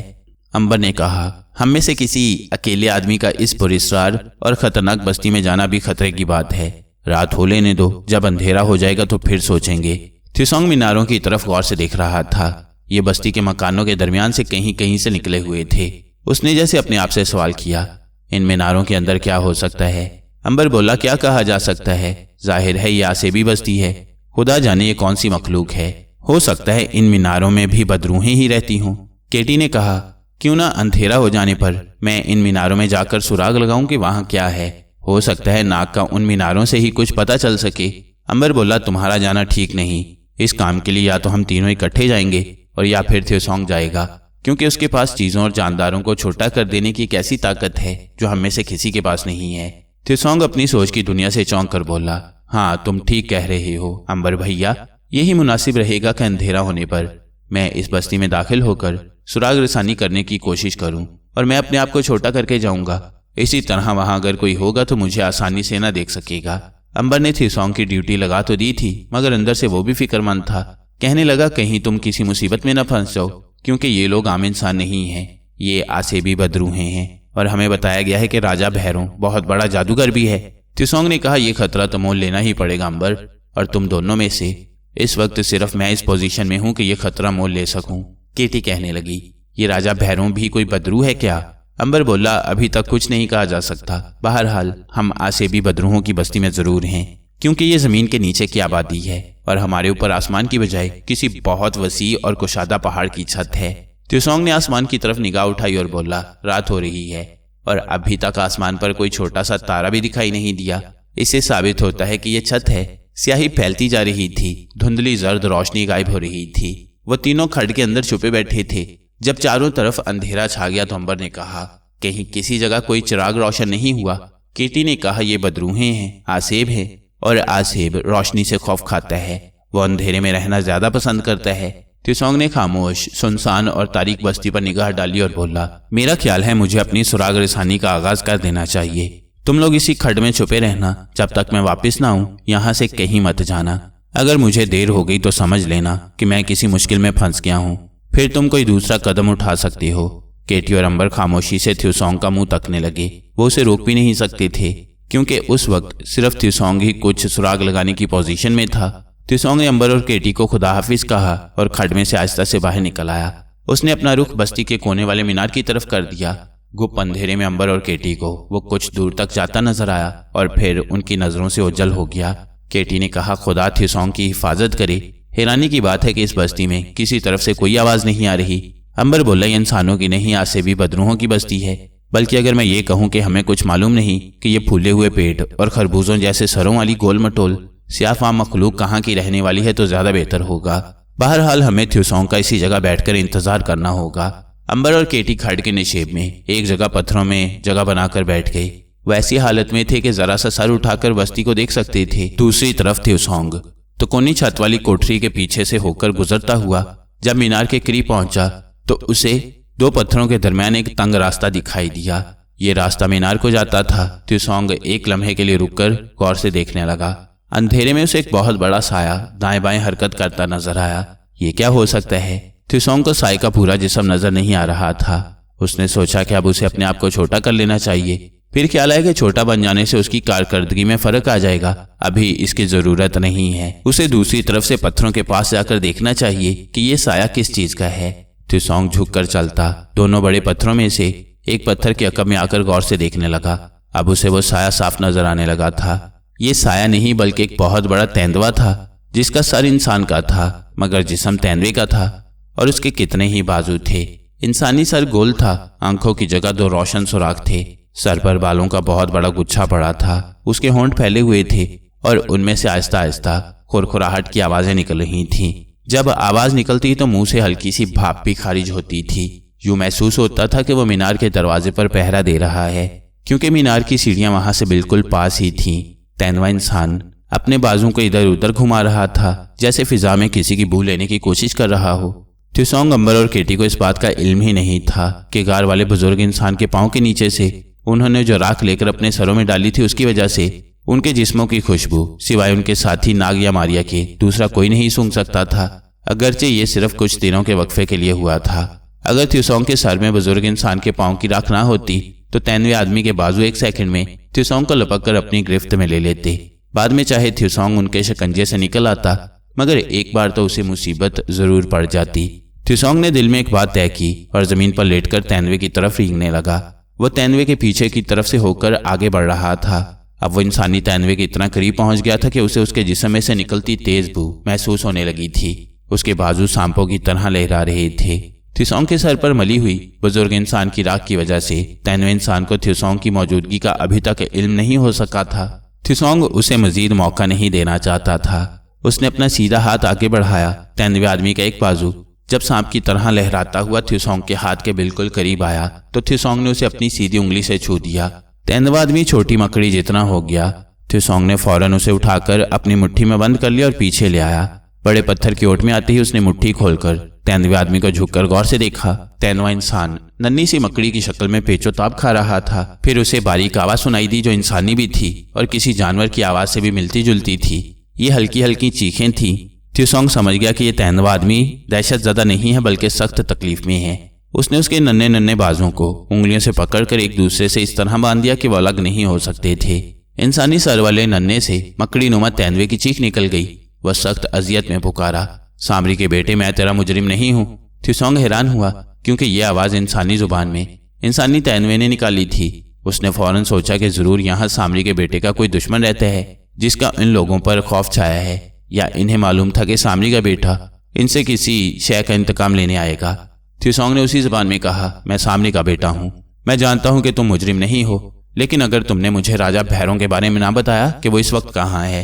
Speaker 1: अंबर ने कहा, हम में से किसी अकेले आदमी का इस पुरस्कार और खतरनाक बस्ती में जाना भी खतरे की बात है। रात हो लेने दो, जब अंधेरा हो जाएगा तो फिर सोचेंगे। त्सोंग मीनारों की तरफ गौर से देख रहा था। ये बस्ती के मकानों के दरमियान से कहीं कहीं से निकले हुए थे। उसने जैसे अपने आप से सवाल किया, इन मीनारों के अंदर क्या हो सकता है? अंबर बोला, क्या कहा जा सकता है? जाहिर है ये आसेबी बस्ती है। खुदा जाने ये कौन सी मखलूक है। हो सकता है इन मीनारों में भी बदरूहें ही रहती हों। केटी ने कहा, क्यों ना अंधेरा हो जाने पर मैं इन मीनारों में जाकर सुराग लगाऊं कि वहां क्या है। हो सकता है नाग का उन मीनारों से ही कुछ पता चल सके। अंबर बोला, तुम्हारा जाना ठीक नहीं। इस काम के लिए या तो हम तीनों इकट्ठे जाएंगे और या फिर त्सोंग जाएगा, क्योंकि उसके पास चीजों और जानदारों को छोटा कर देने की एक ऐसी ताकत है जो हम में से किसी के पास नहीं है। त्सोंग अपनी सोच की दुनिया से चौंक कर बोला, हाँ तुम ठीक कह रहे हो अंबर भैया। यही मुनासिब रहेगा कि अंधेरा होने पर मैं इस बस्ती में दाखिल होकर सुराग रसानी करने की कोशिश करूं और मैं अपने आप को छोटा करके जाऊंगा। इसी तरह वहां अगर कोई होगा तो मुझे आसानी से न देख सकेगा। अंबर ने त्सोंग की ड्यूटी लगा तो दी थी, मगर अंदर से वो भी फिक्रमंद था। कहने लगा, कहीं तुम किसी मुसीबत में न फंस जाओ, क्योंकि ये लोग आम इंसान नहीं हैं। ये आसेबी बदरूहें हैं और हमें बताया गया है कि राजा भैरों बहुत बड़ा जादूगर भी है। त्सोंग ने कहा, यह खतरा तो मोल लेना ही पड़ेगा अंबर, और तुम दोनों में से इस वक्त सिर्फ मैं इस पोजीशन में हूं कि यह खतरा मोल ले सकूं। केटी कहने लगी, ये राजा भैरों भी कोई बदरू है क्या? अंबर बोला, अभी तक कुछ नहीं कहा जा सकता। बहरहाल हम आसेबी बदरूहों की बस्ती में जरूर हैं, क्योंकि ये जमीन के नीचे की आबादी है और हमारे ऊपर आसमान की बजाय किसी बहुत वसी और कुशादा पहाड़ की छत है। त्सोंग ने आसमान की तरफ निगाह उठाई और बोला, रात हो रही है और अभी तक आसमान पर कोई छोटा सा तारा भी दिखाई नहीं दिया। इससे साबित होता है कि यह छत है। स्याही फैलती जा रही थी, धुंधली जर्द रोशनी गायब हो रही थी। वो तीनों खड्ड के अंदर छुपे बैठे थे। जब चारों तरफ अंधेरा छा गया तो अंबर ने कहा, कहीं किसी जगह कोई चिराग रोशन नहीं हुआ? केटी ने कहा, ये बदरूहें हैं, आसेब है, और आसेब रोशनी से खौफ खाता है। वो अंधेरे में रहना ज्यादा पसंद करता है। त्सोंग ने खामोश, सुनसान और तारीक बस्ती पर निगाह डाली और बोला, मेरा ख्याल है मुझे अपनी सुराग रसानी का आगाज कर देना चाहिए। तुम लोग इसी खड्ड में छुपे रहना जब तक मैं वापस ना आऊं। यहाँ से कहीं मत जाना। अगर मुझे देर हो गई तो समझ लेना कि मैं किसी मुश्किल में फंस गया हूँ। फिर तुम कोई दूसरा कदम उठा सकते हो। केटी और अंबर खामोशी से थ्यूसोंग का मुंह तकने लगे। वो उसे रोक भी नहीं सकते थे क्योंकि उस वक्त सिर्फ थ्यूसोंग ही कुछ सुराग लगाने की पोजीशन में था। थ्यूसोंग ने अंबर और केटी को खुदा हाफिज कहा और खड्ड में से आहिस्ता से बाहर निकल आया। उसने अपना रुख बस्ती के कोने वाले मीनार की तरफ कर दिया। गुप्त अंधेरे में अंबर और केटी को वो कुछ दूर तक जाता नजर आया और फिर उनकी नजरों से ओझल हो गया। केटी ने कहा, खुदा थ्यूसोंग की हिफाजत करे। हैरानी की बात है कि इस बस्ती में किसी तरफ से कोई आवाज नहीं आ रही। अंबर बोला, ये इंसानों की नहीं, आज से भी बदरूहों की बस्ती है। बल्कि अगर मैं ये कहूं कि हमें कुछ मालूम नहीं कि ये फूले हुए पेट और खरबूजों जैसे सरों वाली गोल मटोल सियाफाम मखलूक कहाँ की रहने वाली है तो ज्यादा बेहतर होगा। बहरहाल हमें थ्यूसोंग का इसी जगह बैठकर इंतजार करना होगा। अंबर और केटी खड्ड के निशेब में एक जगह पत्थरों में जगह बनाकर बैठ गए। वैसी हालत में थे कि जरा सा सर उठाकर बस्ती को देख सकते थे। दूसरी तरफ थ्यूसोंग तो कोनी छत वाली कोठरी के पीछे से होकर गुजरता हुआ जब मीनार के करीब पहुंचा तो उसे दो पत्थरों के दरमियान एक तंग रास्ता दिखाई दिया। ये रास्ता मीनार को जाता था। थ्यूसोंग एक लम्हे के लिए रुककर गौर से देखने लगा। अंधेरे में उसे एक बहुत बड़ा साया दाएं बाएं हरकत करता नजर आया। ये क्या हो सकता है? थ्यूसोंग को साए का पूरा जिस्म नजर नहीं आ रहा था। उसने सोचा कि अब उसे अपने आप को छोटा कर लेना चाहिए। फिर ख्याल आया कि छोटा बन जाने से उसकी कारकर्दगी में फर्क आ जाएगा। अभी इसकी जरूरत नहीं है। उसे दूसरी तरफ से पत्थरों के पास जाकर देखना चाहिए कि ये साया किस चीज का है। थ्यूसोंग झुककर चलता दोनों बड़े पत्थरों में से एक पत्थर के अकब में आकर गौर से देखने लगा। अब उसे वो साया साफ नजर आने लगा था। ये साया नहीं बल्कि एक बहुत बड़ा तेंदुआ था जिसका सर इंसान का था मगर जिस्म तेंदुए का था। और उसके कितने ही बाजू थे। इंसानी सर गोल था, आंखों की जगह दो रोशन सुराख थे। सर पर बालों का बहुत बड़ा गुच्छा पड़ा था। उसके होंठ फैले हुए थे और उनमें से आहिस्ता आहिस्ता खुरखुराहट की आवाजें निकल रही थीं। जब आवाज निकलती तो मुंह से हल्की सी भाप भी खारिज होती थी। यूं महसूस होता था कि वो मीनार के दरवाजे पर पहरा दे रहा है क्योंकि मीनार की सीढ़ियां वहां से बिल्कुल पास ही थीं। तेंदुआ इंसान अपने बाजू को इधर उधर घुमा रहा था जैसे फिजा में किसी की बू लेने की कोशिश कर रहा हो। थ्यूसोंग, अंबर और केटी को इस बात का इल्म ही नहीं था कि गार वाले बुजुर्ग इंसान के पांव के नीचे से उन्होंने जो राख लेकर अपने सरों में डाली थी उसकी वजह से उनके जिस्मों की खुशबू सिवाय उनके साथी नाग या मारिया के दूसरा कोई नहीं सूंघ सकता था। अगरचे ये सिर्फ कुछ दिनों के वक्फे के लिए हुआ था। अगर थ्यूसोंग के सर में बुजुर्ग इंसान के पांव की राख ना होती तो तेंदुए आदमी के बाजू एक सेकंड में थ्यूसोंग को लपक कर अपनी गिरफ्त में ले लेते। बाद में चाहे थ्यूसोंग उनके शिकंजे से निकल आता मगर एक बार तो उसे मुसीबत जरूर पड़ जाती। थ्यूसोंग ने दिल में एक बात तय की और जमीन पर लेटकर तेंदुए की तरफ रींगने लगा। वो तेंदुए के पीछे की तरफ से होकर आगे बढ़ रहा था। अब वो इंसानी तेंदुए के इतना करीब पहुंच गया था कि उसे उसके जिस्म में से निकलती तेज बू महसूस होने लगी थी। उसके बाजू सांपों की तरह लहरा रहे थे। थ्यूसोंग के सर पर मली हुई बुजुर्ग इंसान की राख की वजह से तेंदुए इंसान को थ्यूसोंग की मौजूदगी का अभी तक इल्म नहीं हो सका था। थ्यूसोंग उसे मजीद मौका नहीं देना चाहता था। उसने अपना सीधा हाथ आगे बढ़ाया। तेंदुए आदमी का एक बाजू जब सांप की तरह लहराता हुआ थ्यूसोंग के हाथ के बिल्कुल करीब आया तो थ्यूसोंग ने उसे अपनी सीधी उंगली से छू दिया। तेंदुआ आदमी छोटी मकड़ी जितना हो गया। थ्यूसोंग ने फौरन उसे उठाकर अपनी मुट्ठी में बंद कर लिया और पीछे ले आया। बड़े पत्थर की ओट में आते ही उसने मुट्ठी खोलकर तेंदुए आदमी को झुककर गौर से देखा। तेंदुआ इंसान नन्ही सी मकड़ी की शक्ल में पेचोताब खा रहा था। फिर उसे बारीक आवाज सुनाई दी जो इंसानी भी थी और किसी जानवर की आवाज से भी मिलती जुलती थी। ये हल्की हल्की चीखें थीं। थ्यूसोंग समझ गया कि यह तेंदुआ आदमी दहशत ज़दा नहीं है बल्कि सख्त तकलीफ में है। उसने उसके नन्हे नन्हे बाजों को उंगलियों से पकड़कर एक दूसरे से इस तरह बांध दिया कि वो अलग नहीं हो सकते थे। इंसानी सर वाले नन्हे से मकड़ी नुमा तेंदुए की चीख निकल गई। वह सख्त अजियत में पुकारा, सामरी के बेटे, मैं तेरा मुजरिम नहीं हूँ। थ्यूसोंग हैरान हुआ क्योंकि यह आवाज़ इंसानी जुबान में इंसानी तेंदुए ने निकाली थी। उसने फौरन सोचा कि जरूर यहाँ सामरी के बेटे का कोई दुश्मन रहता है जिसका इन लोगों पर खौफ छाया है, या इन्हें मालूम था कि सामरी का बेटा इनसे किसी शय का इंतकाम लेने आएगा। थ्यूसोंग ने उसी जुबान में कहा, मैं सामरी का बेटा हूँ। मैं जानता हूँ कि तुम मुजरिम नहीं हो, लेकिन अगर तुमने मुझे राजा भैरों के बारे में ना बताया कि वो इस वक्त कहाँ है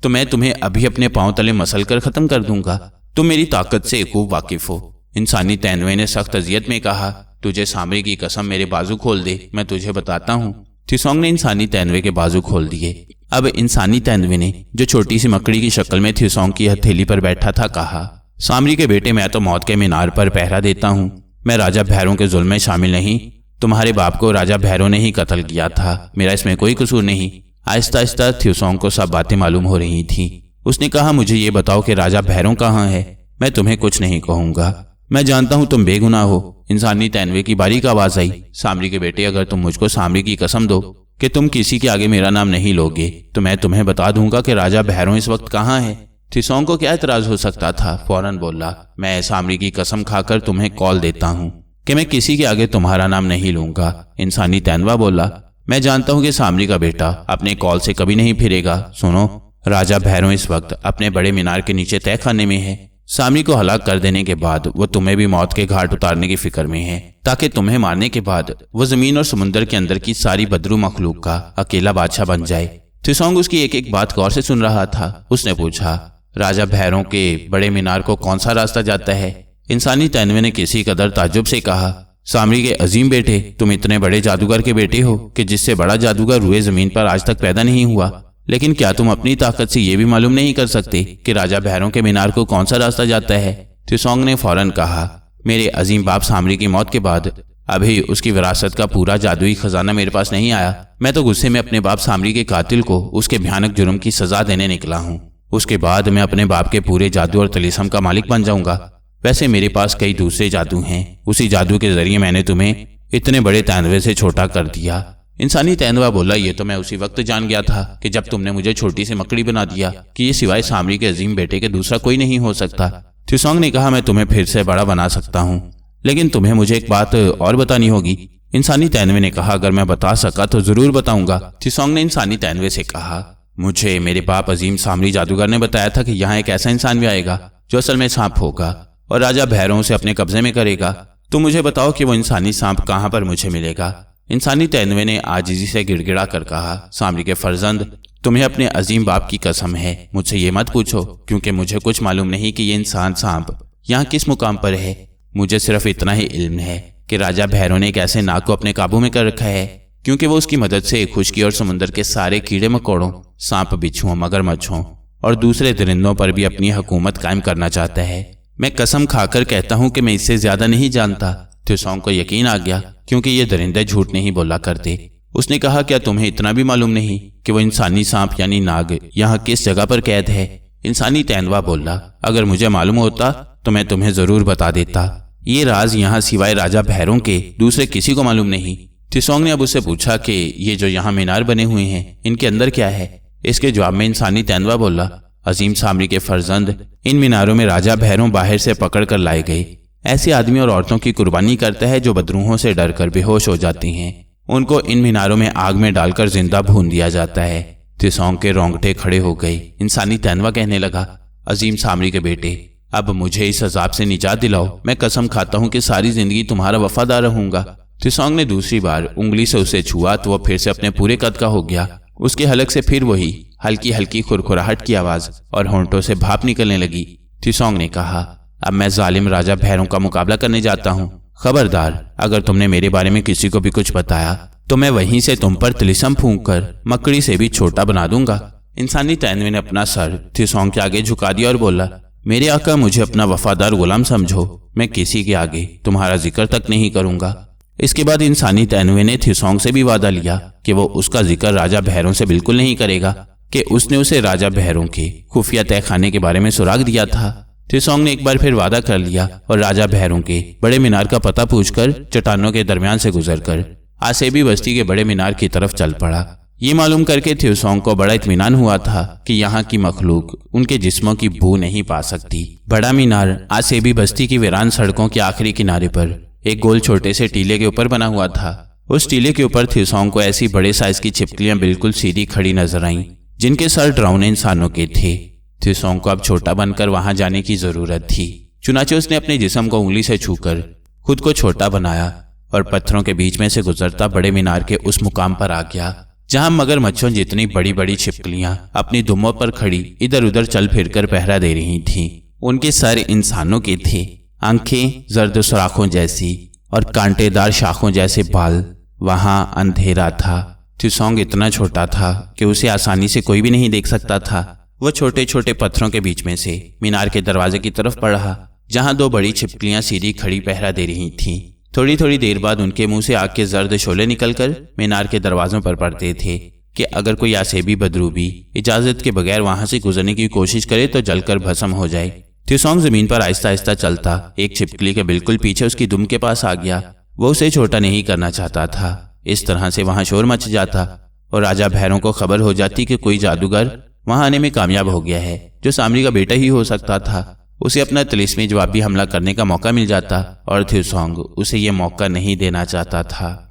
Speaker 1: तो मैं तुम्हें अभी अपने पांव तले मसल कर खत्म कर दूंगा। तुम मेरी ताकत से खूब वाकिफ हो। इंसानी तेंदुए ने सख्त अजियत में कहा, तुझे सामरी की कसम मेरे बाजू खोल दे, मैं तुझे बताता हूँ। थ्यूसोंग ने इंसानी तेंदुए के बाजू खोल दिए। अब इंसानी तेंदुए ने, जो छोटी सी मकड़ी की शक्ल में थ्यूसोंग की हथेली पर बैठा था, कहा, सामरी के बेटे, मैं तो मौत के मीनार पर पहरा देता हूँ। मैं राजा भैरों के जुल्म में शामिल नहीं। तुम्हारे बाप को राजा भैरों ने ही कत्ल किया था, मेरा इसमें कोई कसूर नहीं। आहिस्ता आहिस्ता थ्यूसोंग को सब बातें मालूम हो रही थीं। उसने कहा, मुझे ये बताओ कि राजा भैरों कहाँ है। मैं तुम्हें कुछ नहीं कहूँगा। मैं जानता हूं तुम बेगुनाह हो। इंसानी तैनवे की बारीक आवाज आई। सामरी के बेटे, अगर तुम मुझको सामरी की कसम दो कि तुम किसी के आगे मेरा नाम नहीं लोगे तो मैं तुम्हें बता दूंगा कि राजा भैरों इस वक्त कहाँ है। थिसोंग को क्या एतराज हो सकता था, फौरन बोला, मैं सामरी की कसम खाकर तुम्हें कॉल देता हूं कि मैं किसी के आगे तुम्हारा नाम नहीं लूंगा। इंसानी तैनवा बोला, मैं जानता हूं कि सामरी का बेटा अपने कॉल से कभी नहीं फिरेगा। सुनो, राजा भैरों इस वक्त अपने बड़े मीनार के नीचे तय खाने में है। सामरी को हलाक कर देने के बाद वो तुम्हें भी मौत के घाट उतारने की फिक्र में है, ताकि तुम्हें मारने के बाद वो जमीन और समुद्र के अंदर की सारी बदरू मखलूक का अकेला बादशाह बन जाए। थिसोंग उसकी एक एक बात गौर से सुन रहा था। उसने पूछा, राजा भैरों के बड़े मीनार को कौन सा रास्ता जाता है? इंसानी तैनवे ने किसी कदर ताज्जुब से कहा, सामरी के अजीम बेटे, तुम इतने बड़े जादूगर के बेटे हो कि जिससे बड़ा जादूगर रुए जमीन पर आज तक पैदा नहीं हुआ, लेकिन क्या तुम अपनी ताकत से यह भी मालूम नहीं कर सकते कि राजा भैरों के मीनार को कौन सा रास्ता जाता है? थिसोंग ने फौरन कहा, मेरे अजीम बाप सामरी की मौत के बाद अभी उसकी विरासत का पूरा जादुई खजाना मेरे पास नहीं आया। मैं तो गुस्से में अपने बाप सामरी के कातिल को उसके भयानक जुर्म की सजा देने निकला हूँ। उसके बाद मैं अपने बाप के पूरे जादू और तलीसम का मालिक बन जाऊंगा। वैसे मेरे पास कई दूसरे जादू हैं। उसी जादू के जरिए मैंने तुम्हें इतने बड़े तैनवे से छोटा कर दिया। इंसानी तैनवा बोला, ये तो मैं उसी वक्त जान गया था कि जब तुमने मुझे छोटी सी मकड़ी बना दिया कि ये सिवाय सामरी के अजीम बेटे के दूसरा कोई नहीं हो सकता। थिसोंग ने कहा, मैं तुम्हें फिर से बड़ा बना सकता हूँ, लेकिन तुम्हें मुझे एक बात और बतानी होगी। इंसानी तैनवे ने कहा, अगर मैं बता सका तो जरूर बताऊंगा। थिसोंग ने इंसानी तैनवे से कहा, मुझे मेरे बाप अजीम सामरी जादूगर ने बताया था कि यहाँ एक ऐसा इंसान भी आएगा जो असल में सांप होगा और राजा भैरों से अपने कब्जे में करेगा। तुम मुझे बताओ कि वो इंसानी सांप कहाँ पर मुझे मिलेगा? इंसानी तैनवे ने आजिजी से गिड़गिड़ा कर कहा, सामरी के फर्जंद, तुम्हें अपने अजीम बाप की कसम है, मुझसे ये मत पूछो, क्योंकि मुझे कुछ मालूम नहीं कि ये इंसान सांप यहाँ किस मुकाम पर है। मुझे सिर्फ इतना ही इल्म है कि राजा भैरों ने एक ऐसे नाग को अपने काबू में कर रखा है, क्योंकि वो उसकी मदद से खुशकी और समुद्र के सारे कीड़े मकोड़ों, सांप, बिच्छुओं, मगरमच्छों और दूसरे दरिंदों पर भी अपनी हुकूमत कायम करना चाहता है। मैं कसम खाकर कहता हूँ कि मैं इससे ज्यादा नहीं जानता। थिसोंग को यकीन आ गया, क्योंकि ये दरिंदे झूठ नहीं बोला करते। उसने कहा, क्या तुम्हें इतना भी मालूम नहीं कि वो इंसानी सांप यानी नाग यहाँ किस जगह पर कैद है? इंसानी तैनवा बोला, अगर मुझे मालूम होता तो मैं तुम्हें जरूर बता देता। ये राज यहाँ सिवाय राजा भैरों के दूसरे किसी को मालूम नहीं। थिसोंग ने अब उससे पूछा कि ये जो यहाँ मीनार बने हुए हैं, इनके अंदर क्या है? इसके जवाब में इंसानी तैनवा बोला, अजीम सामरी के फर्जंद, इन मीनारों में राजा भैरों बाहर से पकड़ कर लाए गए ऐसे आदमी और औरतों की कुर्बानी करता है जो बदरूहों से डरकर बेहोश हो जाती हैं। उनको इन मीनारों में आग में डालकर जिंदा भून दिया जाता है। थिसोंग के रोंगटे खड़े हो गए। इंसानी तैनवा कहने लगा, अजीम सामरी के बेटे, अब मुझे इस अजाब से निजात दिलाओ। मैं कसम खाता हूँ कि सारी जिंदगी तुम्हारा वफादार रहूंगा। थिसोंग ने दूसरी बार उंगली से उसे छुआ तो वह फिर से अपने पूरे कद का हो गया। उसके हलक से फिर वही हल्की हल्की खुरखुराहट की आवाज और होंठों से भाप निकलने लगी। थिसोंग ने कहा, अब मैं जालिम राजा भैरों का मुकाबला करने जाता हूँ। खबरदार, अगर तुमने मेरे बारे में किसी को भी कुछ बताया तो मैं वहीं से तुम पर तिलिस्म फूंक कर मकड़ी से भी छोटा बना दूंगा। इंसानी तैनवे ने अपना सर थिसोंग के आगे झुका दिया और बोला, मेरे आका, मुझे अपना वफादार गुलाम समझो। मैं किसी के आगे तुम्हारा जिक्र तक नहीं करूंगा। इसके बाद इंसानी तैनवे ने थिसोंग से भी वादा लिया कि वो उसका जिक्र राजा भैरों से बिल्कुल नहीं करेगा, कि उसने उसे राजा भैरों के खुफिया तहखाने के बारे में सुराग दिया था। थिसोंग ने एक बार फिर वादा कर लिया और राजा भैरों के बड़े मीनार का पता पूछकर चट्टानों के दरमियान से गुजरकर आसेबी बस्ती के बड़े मीनार की तरफ चल पड़ा। ये मालूम करके थिसोंग को बड़ा इत्मीनान हुआ था कि यहाँ की मखलूक उनके जिस्मों की बू नहीं पा सकती। बड़ा मीनार आसेबी बस्ती की वीरान सड़कों के आखिरी किनारे पर एक गोल छोटे से टीले के ऊपर बना हुआ था। उस टीले के ऊपर थिसोंग को ऐसी बड़े साइज की छिपकलियां बिल्कुल सीधी खड़ी नजर आईं, जिनके सर डरावने इंसानों के थे। थिसोंग को अब छोटा बनकर वहां जाने की जरूरत थी। चुनाचे उसने अपने जिस्म को उंगली से छूकर खुद को छोटा बनाया और पत्थरों के बीच में से गुजरता बड़े मीनार के उस मुकाम पर आ गया जहां मगरमच्छों जितनी बड़ी बड़ी छिपकलियां अपनी दुमों पर खड़ी इधर उधर चल फिरकर पहरा दे रही थीं। उनके सर इंसानों के थे, आंखें जर्द सुराखों जैसी और कांटेदार शाखों जैसे बाल। वहां अंधेरा था। थिसोंग इतना छोटा था कि उसे आसानी से कोई भी नहीं देख सकता था। वह छोटे छोटे पत्थरों के बीच में से मीनार के दरवाजे की तरफ बढ़ा, जहां दो बड़ी छिपकलियां सीधी खड़ी पहरा दे रही थीं। थोड़ी थोड़ी देर बाद उनके मुंह से आग के जर्द शोले निकलकर मीनार के दरवाजों पर पड़ते थे कि अगर कोई आसेबी बदरूबी इजाजत के बगैर वहां से गुजरने की कोशिश करे तो जलकर भस्म हो जाए। थ्यूसॉन्ग जमीन पर आहिस्ता आहिस्ता चलता एक छिपकली के बिल्कुल पीछे उसकी दुम के पास आ गया। वो उसे छोटा नहीं करना चाहता था। इस तरह से वहां शोर मच जाता और राजा भैरों को खबर हो जाती कि कोई जादूगर वहां आने में कामयाब हो गया है, जो सामरी का बेटा ही हो सकता था। उसे अपना तिलिस्मी जवाबी हमला करने का मौका मिल जाता और थ्यूसॉन्ग उसे यह मौका नहीं देना चाहता था।